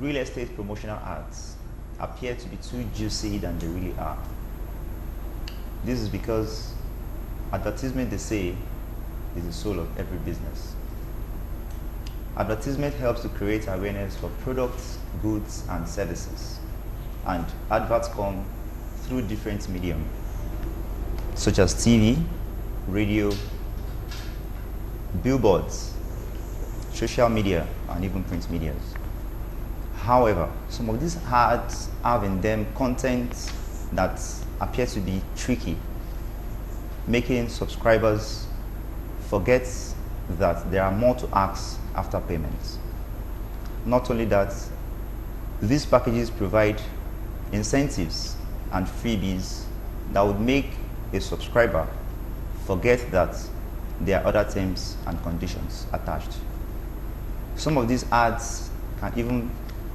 real estate promotional ads appear to be too juicy than they really are. This is because advertisement, they say, is the soul of every business. Advertisement helps to create awareness for products, goods, and services. And adverts come through different medium, such as TV, radio, billboards, social media, and even print medias. However, some of these ads have in them content that appear to be tricky, making subscribers forget that there are more to ask after payments. Not only that, these packages provide incentives and freebies that would make a subscriber forget that there are other terms and conditions attached. Some of these ads can even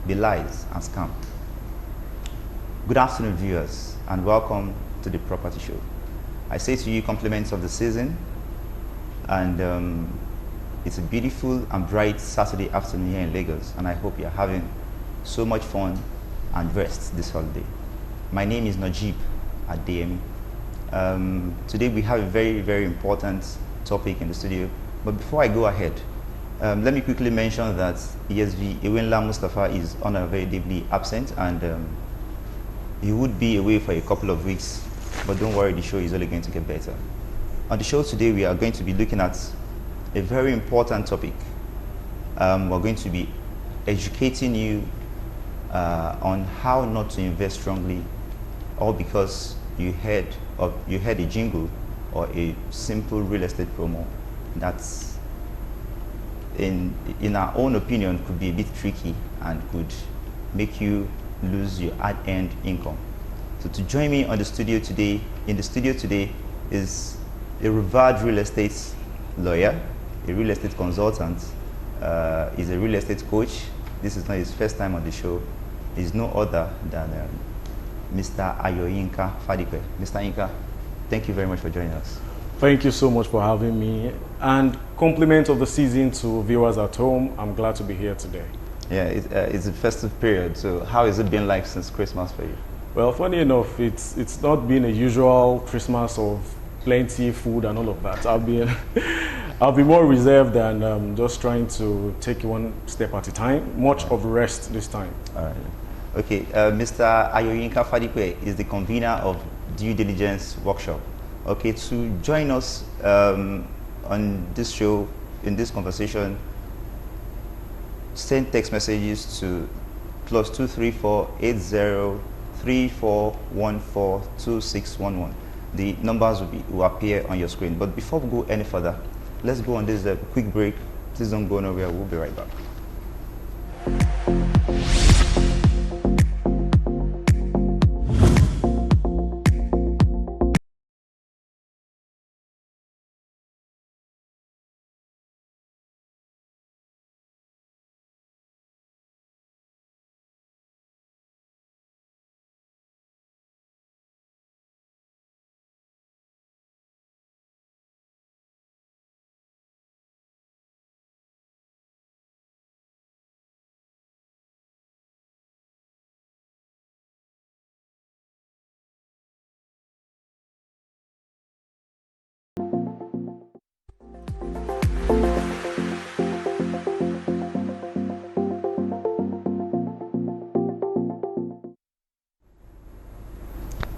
be lies and scam. Good afternoon, viewers, and welcome to the Property Show. I say to you, compliments of the season, and it's a beautiful and bright Saturday afternoon here in Lagos, and I hope you're having so much fun and rest this holiday. My name is Najib Adeyemi. Today we have a very, very important topic in the studio, but before I go ahead, let me quickly mention that ESV Iwenla Mustafa is unavoidably absent, and he would be away for a couple of weeks, but don't worry, the show is only going to get better. On the show today, we are going to be looking at a very important topic. We're going to be educating you on how not to invest strongly, all because you heard a jingle or a simple real estate promo that's, in our own opinion, could be a bit tricky and could make you lose your ad-earned income. So to join me in the studio today is a revered real estate lawyer, a real estate consultant, is a real estate coach. This is not his first time on the show. He's no other than Mr. Ayoyinka Fadikwe. Mr. Inka, thank you very much for joining us. Thank you so much for having me, and compliment of the season to viewers at home. I'm glad to be here today. Yeah, it's a festive period, so how has it been like since Christmas for you? Well, funny enough, it's not been a usual Christmas of plenty food and all of that. I'll be more reserved and just trying to take one step at a time. Much of rest this time. All right. Okay, Mr. Ayoyinka Fadikwe is the convener of Due Diligence Workshop. Okay, to join us on this show, in this conversation, send text messages to +234 8034142611. The numbers will appear on your screen. But before we go any further, let's go on this quick break. Please don't go nowhere. We'll be right back.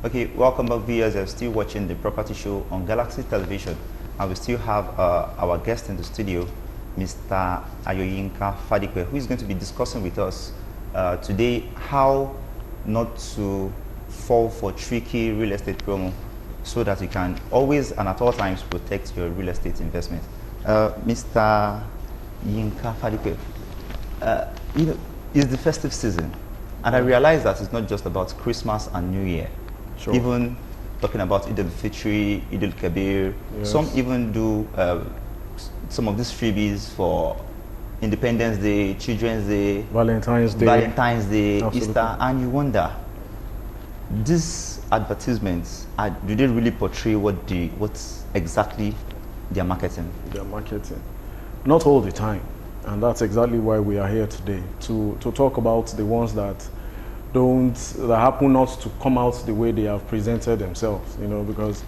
Okay, welcome back, viewers. I'm still watching the Property Show on Galaxy Television, and we still have our guest in the studio, Mr. Ayoyinka Fadikwe, who is going to be discussing with us today how not to fall for tricky real estate promo, so that you can always and at all times protect your real estate investment. Mr. Yinka Fadikwe, it's the festive season, and I realize that it's not just about Christmas and New Year. Sure. Even talking about Eid al-Fitr, Eid al-Kabir, yes. Some even do some of these freebies for Independence Day, Children's Day, Valentine's Day, Absolutely. Easter, and you wonder, these advertisements, do they really portray what exactly they're marketing? They're marketing. Not all the time. And that's exactly why we are here today, to talk about the ones that happen not to come out the way they have presented themselves, because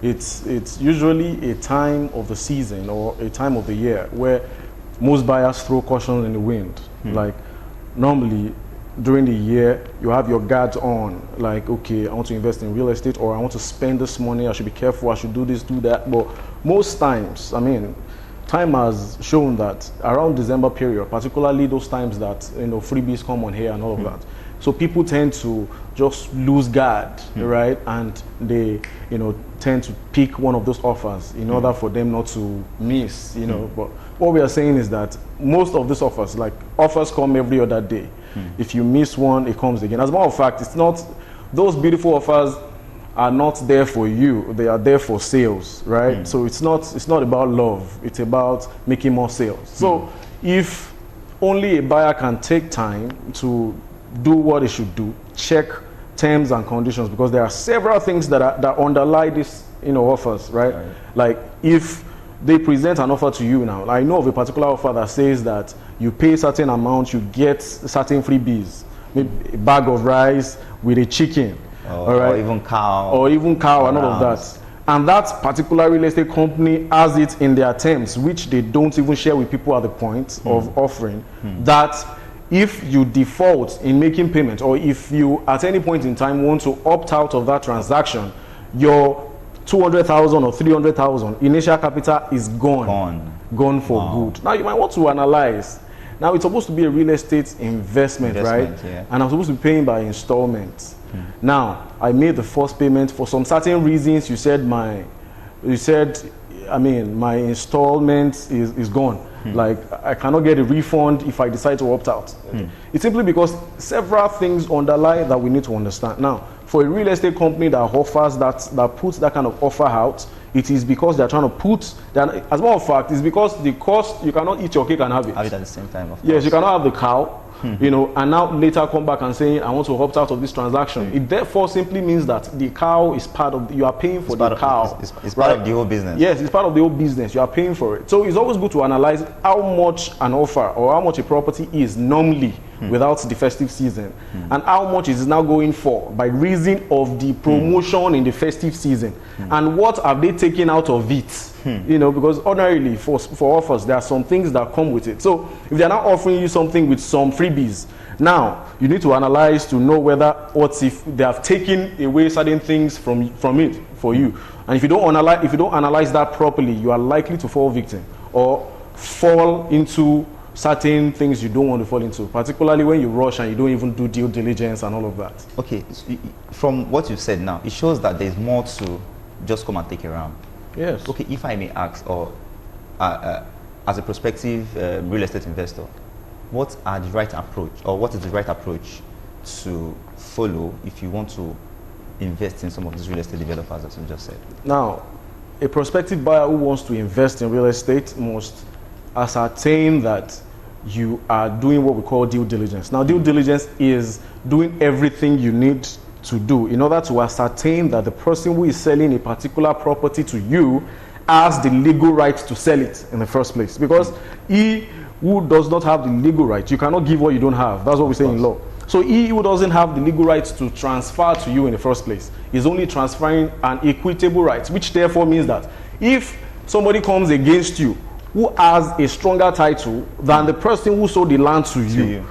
it's usually a time of the season or a time of the year where most buyers throw caution in the wind. Like normally during the year, you have your guards on, like, okay, I want to invest in real estate, or I want to spend this money, I should be careful, I should do this, do that. But most times, time has shown that around December period, particularly those times that freebies come on here and all of that, so people tend to just lose guard, right? And they tend to pick one of those offers in order for them not to miss, But what we are saying is that most of these offers come every other day. If you miss one, it comes again. As a matter of fact, it's not, those beautiful offers are not there for you, they are there for sales, right? So it's not about love, it's about making more sales. So if only a buyer can take time to do what they should do, check terms and conditions, because there are several things that underlie these offers, right? Like if they present an offer to you now, I know of a particular offer that says that you pay a certain amount, you get certain freebies, maybe a bag of rice with a chicken, or even cow, and all of that. And that particular real estate company has it in their terms, which they don't even share with people at the point of offering, that if you default in making payment, or if you at any point in time want to opt out of that transaction, your 200,000 or 300,000 initial capital is gone for good. Now you might want to analyze. Now it's supposed to be a real estate investment, right? Yeah. And I'm supposed to be paying by installments. Now I made the first payment for some certain reasons. You said my installment is gone. Like I cannot get a refund if I decide to opt out. It's simply because several things underlie that we need to understand. Now, for a real estate company that offers that puts that kind of offer out, it is because they're trying to put that. As a matter of fact, it's because the cost, you cannot eat your cake and have it. Have it at the same time, of course. Yes, you cannot have the cow, and now later come back and say, I want to opt out of this transaction. It therefore simply means that the cow is part of, you are paying for the cow. It's part of the whole business. Yes, it's part of the whole business. You are paying for it. So it's always good to analyze how much an offer or how much a property is normally without the festive season, and how much is now going for by reason of the promotion in the festive season, and what have they taken out of it. Because ordinarily for offers, there are some things that come with it. So if they're not offering you something with some freebies, now you need to analyze to know what if they have taken away certain things from it for you. And if you don't analyze that properly, you are likely to fall victim or fall into certain things you don't want to fall into, particularly when you rush and you don't even do due diligence and all of that. Okay, so from what you said now, it shows that there's more to just come and take a round. Yes. Okay, if I may ask, or as a prospective real estate investor, what is the right approach to follow if you want to invest in some of these real estate developers, as you just said? Now, a prospective buyer who wants to invest in real estate must ascertain that you are doing what we call due diligence. Now, due diligence is doing everything you need to do in order to ascertain that the person who is selling a particular property to you has the legal right to sell it in the first place. Because he who does not have the legal right, you cannot give what you don't have. That's what we say in law. So he who doesn't have the legal right to transfer to you in the first place is only transferring an equitable right, which therefore means that if somebody comes against you who has a stronger title than the person who sold the land to you,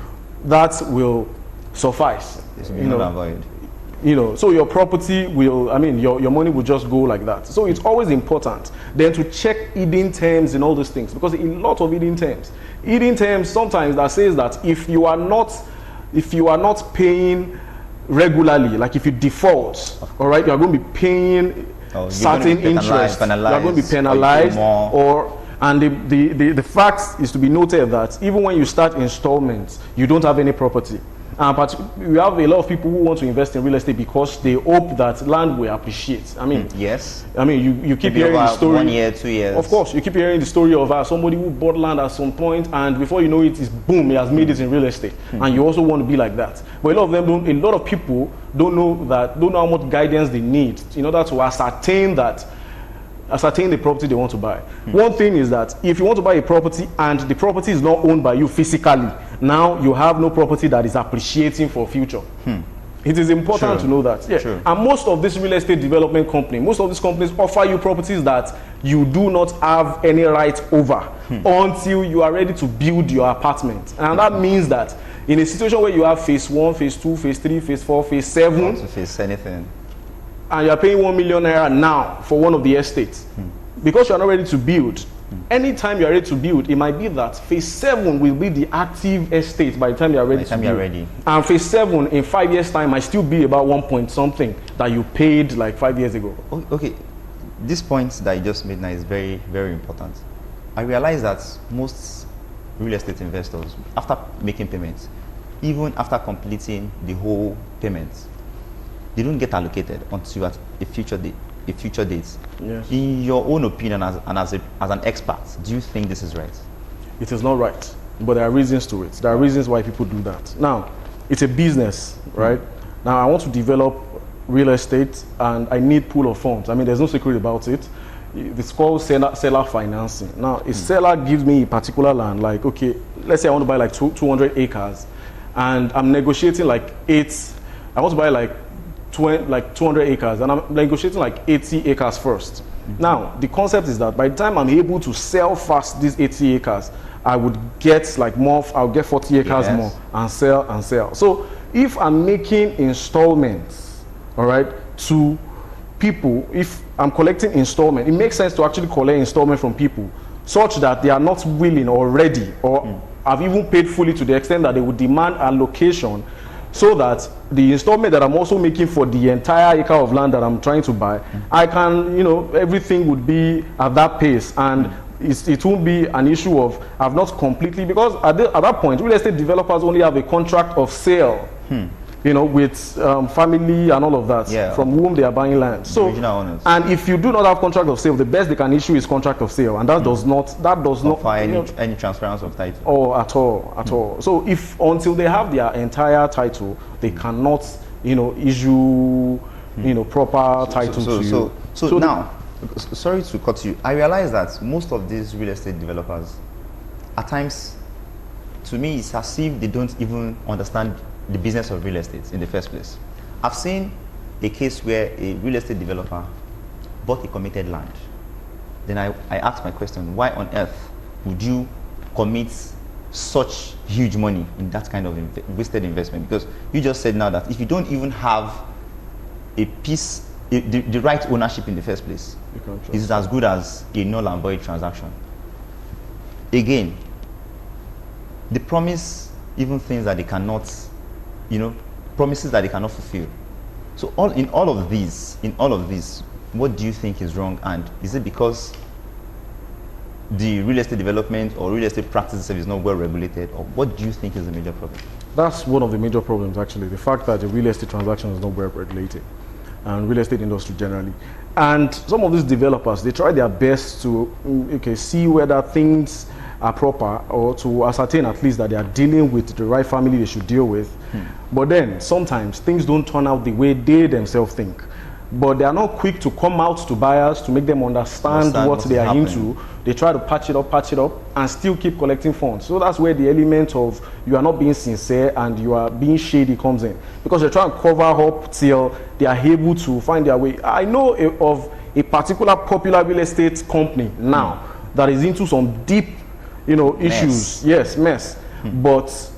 that will suffice. So your property will, your money will just go like that. So it's always important then to check hidden terms in all these things, because a lot of hidden terms sometimes that says that if you are not paying regularly, like if you default, all right, you are going to be paying certain interest, you are going to be penalized, and the fact is to be noted that even when you start installments, you don't have any property. But we have a lot of people who want to invest in real estate because they hope that land will appreciate. Yes. You keep hearing the story. 1 year, 2 years. Of course, you keep hearing the story of somebody who bought land at some point, and before you know it, is boom, he has made it in real estate. And you also want to be like that. But a lot of people don't know how much guidance they need in order to ascertain that ascertain the property they want to buy. One thing is that if you want to buy a property and the property is not owned by you physically, now you have no property that is appreciating for future. It is important to know that. Yeah. True. And most of this real estate development company, most of these companies offer you properties that you do not have any right over until you are ready to build your apartment. And that means that in a situation where you have phase 1, phase 2, phase 3, phase 4, phase 7, Want to face anything. and you are paying 1 million naira now for one of the estates, because you are not ready to build. Anytime you are ready to build, it might be that phase 7 will be the active estate by the time you are ready to build. And phase 7 in 5 years' time might still be about 1 point something that you paid like 5 years ago. Okay, this point that you just made now is very, very important. I realize that most real estate investors, after making payments, even after completing the whole payments, they don't get allocated until at a future date. Yes. In your own opinion, as an expert, do you think this is right? It is not right, but there are reasons to it. There are reasons why people do that. Now, it's a business, right? Now, I want to develop real estate and I need pool of funds. I mean, there's no secret about it. It's called seller financing. Now, a seller gives me a particular land, like, okay, let's say I want to buy like 200 acres and I'm negotiating like I want to buy like 200 acres and I'm negotiating like 80 acres first. Now, the concept is that by the time I'm able to sell fast these 80 acres, I would get like more, I'll get 40 acres more and sell. So if I'm making installments, all right, to people, if I'm collecting installment, it makes sense to actually collect installment from people such that they are not willing or ready or have even paid fully to the extent that they would demand allocation, so that the installment that I'm also making for the entire acre of land that I'm trying to buy, I can, everything would be at that pace, and it won't be an issue of I've not completely, because at that point, real estate developers only have a contract of sale, with family and all of that, from whom they are buying land. So, and if you do not have contract of sale, the best they can issue is contract of sale, and that does not offer any transference of title. Oh, at all. So if until they have their entire title, they cannot, issue, proper title to you. So now, sorry to cut you. I realize that most of these real estate developers, at times, to me, it's as if they don't even understand the business of real estate in the first place. I've seen a case where a real estate developer bought a committed land. Then I asked my question, why on earth would you commit such huge money in that kind of wasted investment? Because you just said now that if you don't even have a piece, the right ownership in the first place, it's as good as a null and void transaction. Again, they promise even things that they cannot, promises that they cannot fulfill. So in all of these, what do you think is wrong? And is it because the real estate development or real estate practice is not well regulated, or what do you think is the major problem? That's one of the major problems, actually, the fact that the real estate transaction is not well regulated, and real estate industry generally. And some of these developers, they try their best to see whether things are proper, or to ascertain at least that they are dealing with the right family they should deal with. But then sometimes things don't turn out the way they themselves think. But they are not quick to come out to buyers to make them understand what they are into. They try to patch it up, and still keep collecting funds. So that's where the element of you are not being sincere and you are being shady comes in, because they're trying to cover up till they are able to find their way. I know of a particular popular real estate company now that is into some deep, issues. Yes, mess, but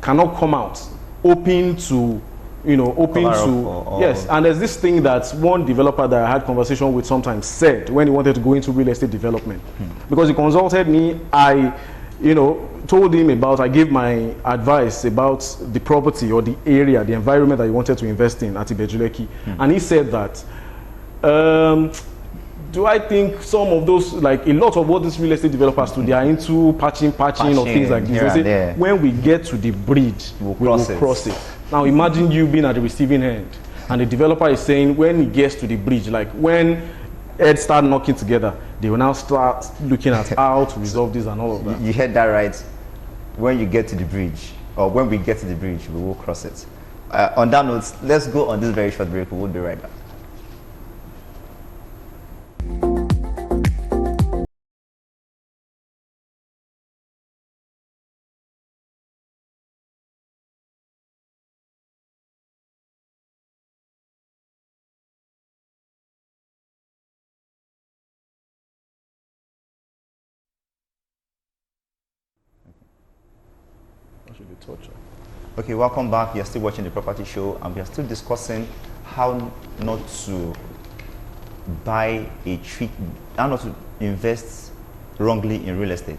cannot come out open to. Yes, and there's this thing that one developer that I had conversation with sometimes said when he wanted to go into real estate development, because he consulted me, I told him I gave my advice about the property or the area, the environment that he wanted to invest in at Ibejuleki, and he said that, do I think some of those, like a lot of what these real estate developers do, they are into patching or things like this. When we get to the bridge, we will cross it. Now imagine you being at the receiving end, and the developer is saying when he gets to the bridge, like when heads start knocking together, they will now start looking at how to resolve this and all of that. You heard that right. When you get to the bridge, or when we get to the bridge, we will cross it. On that note, let's go on this very short break. We will be right back. we touch on. Okay, welcome back. You're still watching the Property Show, and we are still discussing how not to how not to invest wrongly in real estate.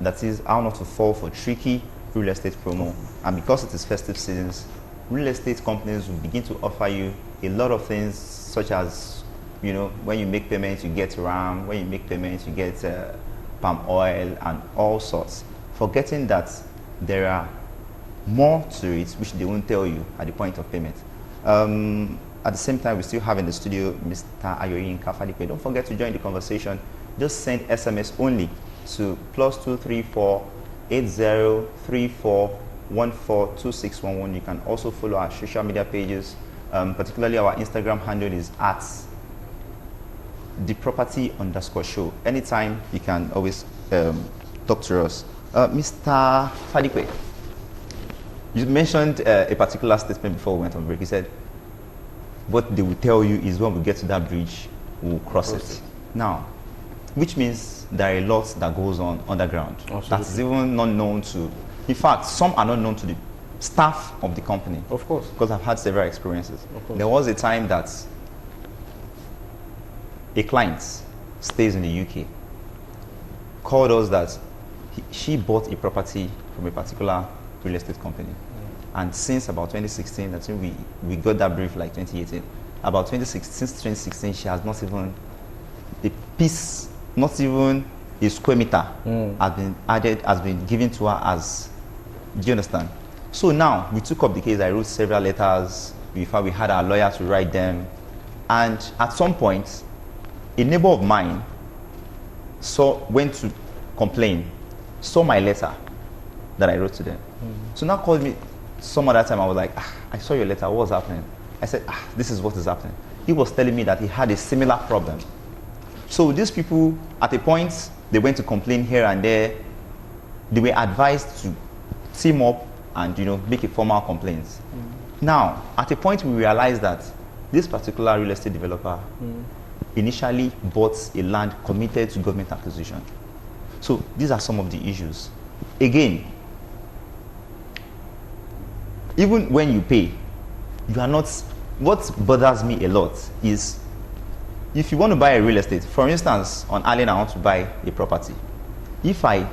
That is, how not to fall for tricky real estate promo. And because it is festive seasons, real estate companies will begin to offer you a lot of things, such as, you know, when you make payments, you get RAM. When you make payments, you get palm oil and all sorts, forgetting that there are more to it which they won't tell you at the point of payment. At the same time, we still have in the studio Mr. Ayoyinka Fadipe. Don't forget to join the conversation. Just send SMS only to +234 8034 142611. You can also follow our social media pages, particularly our Instagram handle is at theproperty_show. Anytime you can always talk to us. Mr. Fadipe, you mentioned a particular statement before we went on break. You said, what they will tell you is when we get to that bridge, we'll cross it. Now, which means there are a lot that goes on underground. Absolutely. That is even not known to, in fact, some are not known to the staff of the company. Of course. Because I've had several experiences. Of course. There was a time that a client stays in the UK, called us that she bought a property from a particular real estate company. And since about 2016, I think we got that brief like 2018. About 2016, since 2016, she has not even a piece, not even a square meter has been given to her as, do you understand? So now we took up the case. I wrote several letters. We had our lawyer to write them. And at some point, a neighbor of mine went to complain, saw my letter that I wrote to them. So now called me some other time. I was like, I saw your letter, what's happening? I said, this is what is happening. He was telling me that he had a similar problem. So these people, at a point, they went to complain here and there. They were advised to team up and, you know, make a formal complaint. Now, at a point, we realized that this particular real estate developer initially bought a land committed to government acquisition. So these are some of the issues. Again, even when you pay, you are not, what bothers me a lot is, if you want to buy a real estate, for instance, on Allen, I want to buy a property. If I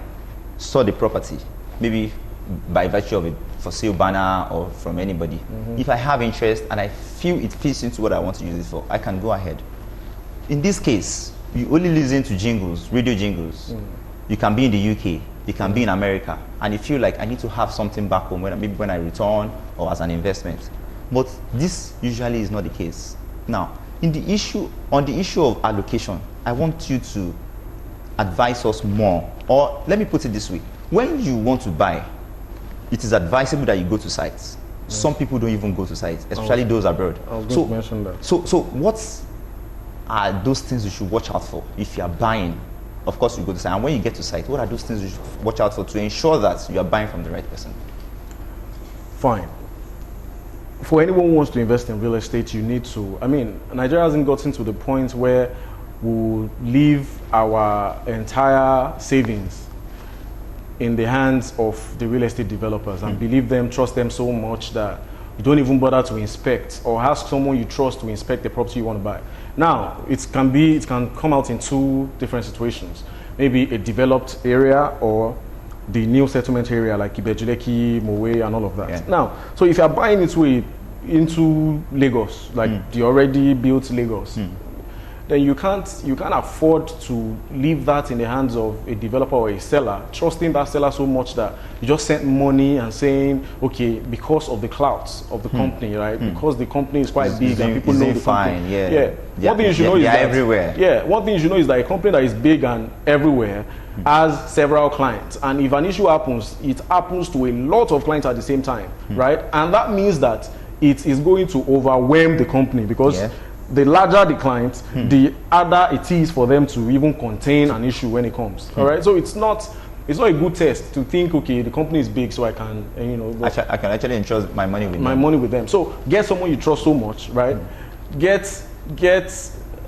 saw the property, maybe by virtue of a for sale banner or from anybody, if I have interest and I feel it fits into what I want to use it for, I can go ahead. In this case, you only listen to jingles, radio jingles. You can be in the UK, you can be in America, and you feel like I need to have something back home, maybe when I return or as an investment. But this usually is not the case. Now, on the issue of allocation, I want you to advise us more. Or let me put it this way: when you want to buy, it is advisable that you go to sites. Some people don't even go to sites, especially those abroad. I was going to mention that. So what are those things you should watch out for if you are buying? Of course, you go to site, and when you get to site, what are those things you should watch out for to ensure that you are buying from the right person? Fine. For anyone who wants to invest in real estate, you need to, Nigeria hasn't gotten to the point where we'll leave our entire savings in the hands of the real estate developers and believe them, trust them so much that you don't even bother to inspect or ask someone you trust to inspect the property you want to buy. Now, it can come out in two different situations. Maybe a developed area or the new settlement area like Ibejuleki, Mowe, and all of that. Yeah. Now, so if you're buying into Lagos, like the already built Lagos, then you can't afford to leave that in the hands of a developer or a seller, trusting that seller so much that you just send money and saying, okay, because of the clout of the company, right? Because the company is quite big and people know the company. One thing you should know is that everywhere. Yeah, one thing you should know is that a company that is big and everywhere has several clients, and if an issue happens, it happens to a lot of clients at the same time, right? And that means that it is going to overwhelm the company because the larger the client, the harder it is for them to even contain an issue when it comes. All right, so it's not a good test to think, okay, the company is big, so I can, I can actually entrust my money with them. So get someone you trust so much, right? Get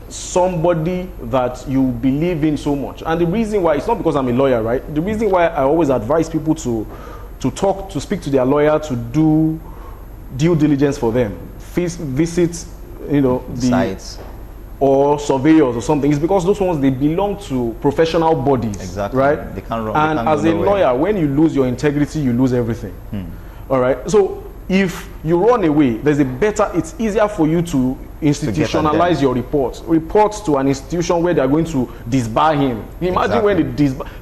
somebody that you believe in so much. And the reason why, it's not because I'm a lawyer, right? The reason why I always advise people to to speak to their lawyer to do due diligence for them, visit, the Sites. or surveyors or something, is because those ones, they belong to professional bodies. Exactly. Right? They can't run. And as a lawyer, when you lose your integrity, you lose everything. All right. So if you run away, it's easier for you to institutionalize your reports to an institution where they are going to disbar him. Imagine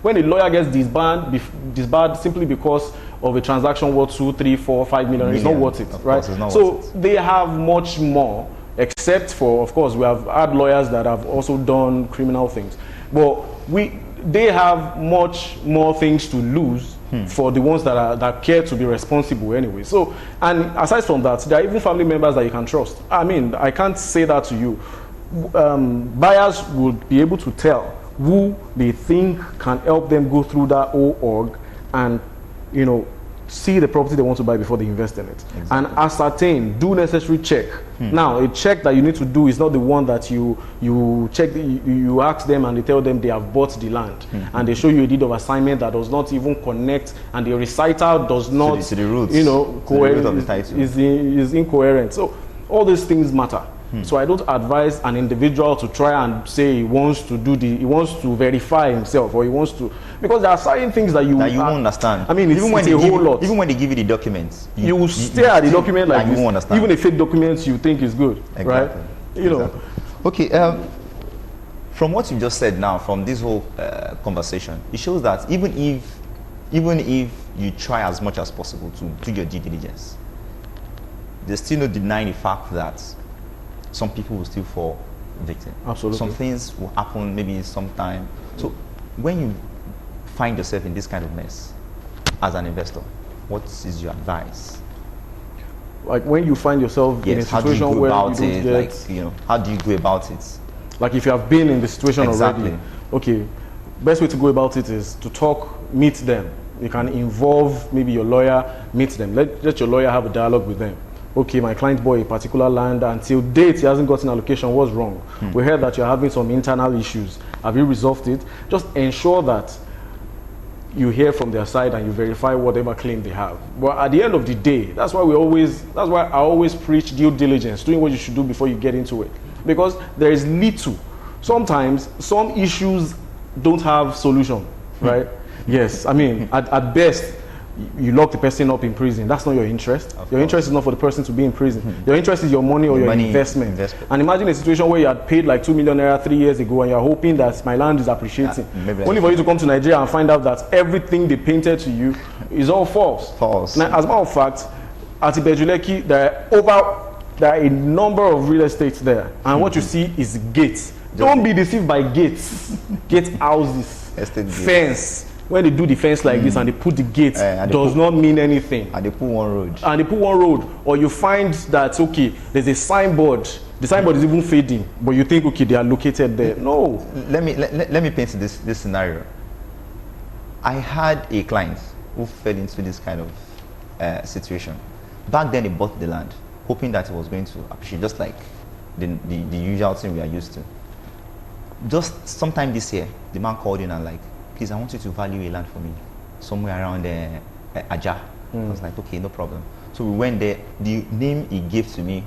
when a lawyer gets disbarred simply because of a transaction worth 2, 3, 4, 5 million. It's not worth it, right? So they have much more, except for, of course, we have had lawyers that have also done criminal things, but they have much more things to lose for the ones that care to be responsible anyway. So, and aside from that, there are even family members that you can trust. I mean, I can't say that to you. Buyers will be able to tell who they think can help them go through that whole org and, see the property they want to buy before they invest in it. Exactly. And ascertain, do necessary check. Now, a check that you need to do is not the one that you check, you ask them and they tell them they have bought the land. And they show you a deed of assignment that does not even connect, and the reciter does not, to the roots, the root of the title. is incoherent. So all these things matter. So I don't advise an individual to try and say he wants to verify himself, or he wants to, because there are certain things that you won't understand. I mean, it's a whole lot. Even when they give you the documents, you will stare at the document like this. You won't understand. Even a fake document you think is good, right? Okay. From what you just said now, from this whole conversation, it shows that even if you try as much as possible to do your due diligence, there's still no denying the fact that some people will still fall victim. Absolutely. Some things will happen maybe sometime. So when you find yourself in this kind of mess as an investor, what is your advice? Like when you find yourself in a situation where you don't get... how do you go about it? Like if you have been in the situation already. Okay, best way to go about it is to talk, meet them. You can involve maybe your lawyer, meet them. Let your lawyer have a dialogue with them. Okay, my client bought a particular land, until date he hasn't gotten allocation. What's wrong? We heard that you're having some internal issues. Have you resolved it? Just ensure that you hear from their side and you verify whatever claim they have. But at the end of the day, that's why I always preach due diligence, doing what you should do before you get into it. Because there is little. Sometimes some issues don't have solution, right? Yes, I mean, at best, you lock the person up in prison. That's not your interest. Your interest is not for the person to be in prison. Your interest is your money or your investment. And imagine a situation where you had paid like 2 million naira 3 years ago and you're hoping that my land is appreciating. Only for you to come to Nigeria and find out that everything they painted to you is all false. Now, as a matter of fact, at Ibejuleki, there are a number of real estates there. And what you see is gates. Don't be deceived by gates. Gate houses, fence. When they do the fence like this and they put the gate, does not mean anything. And they put one road. Or you find that, okay, there's a signboard. The signboard is even fading, but you think, okay, they are located there. No. Let me paint this scenario. I had a client who fell into this kind of situation. Back then, he bought the land, hoping that he was going to appreciate, just like the usual thing we are used to. Just sometime this year, the man called in and like, please, I want you to value a land for me, somewhere around Ajah. I was like, okay, no problem. So we went there. The name he gave to me,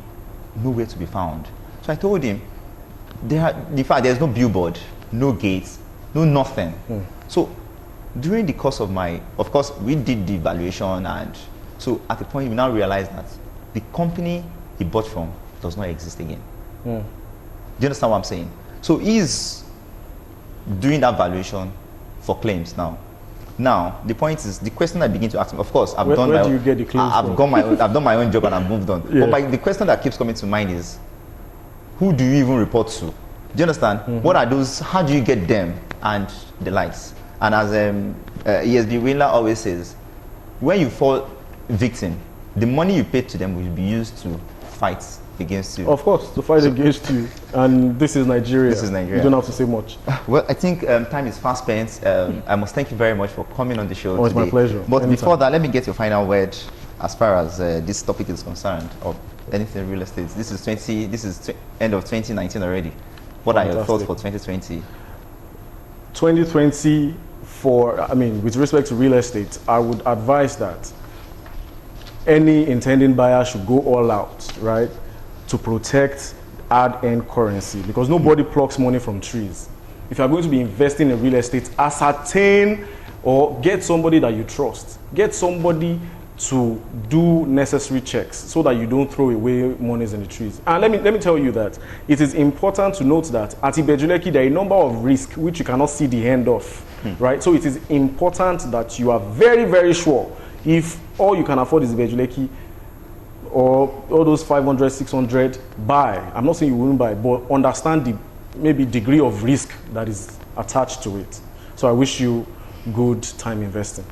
nowhere to be found. So I told him, there's no billboard, no gates, no nothing. So during the course of course, we did the valuation, and so at the point we now realized that the company he bought from does not exist again. Do you understand what I'm saying? So he's doing that valuation for claims now. Now the point is, the question I begin to ask him, of course, I've done my own job and I've moved on. But the question that keeps coming to mind is, who do you even report to? Do you understand? What are those? How do you get them and the likes? And as ESB Winler always says, when you fall victim, the money you paid to them will be used to fight against you. Of course, to fight against you. And this is Nigeria. You don't have to say much. Well, I think time is fast spent. I must thank you very much for coming on the show today. It's my pleasure. But before that, let me get your final word as far as this topic is concerned, of anything real estate. This is end of 2019 already. What are your thoughts for 2020? 2020 with respect to real estate, I would advise that any intending buyer should go all out, right, to protect hard-earned currency, because nobody plucks money from trees. If you're going to be investing in real estate, ascertain or get somebody that you trust. Get somebody to do necessary checks so that you don't throw away monies in the trees. And let me tell you that it is important to note that at Ibeju-Lekki there are a number of risks which you cannot see the end of, right? So it is important that you are very, very sure if all you can afford is Ibeju-Lekki or all those 500, 600, buy. I'm not saying you wouldn't buy, but understand the maybe degree of risk that is attached to it. So I wish you good time investing.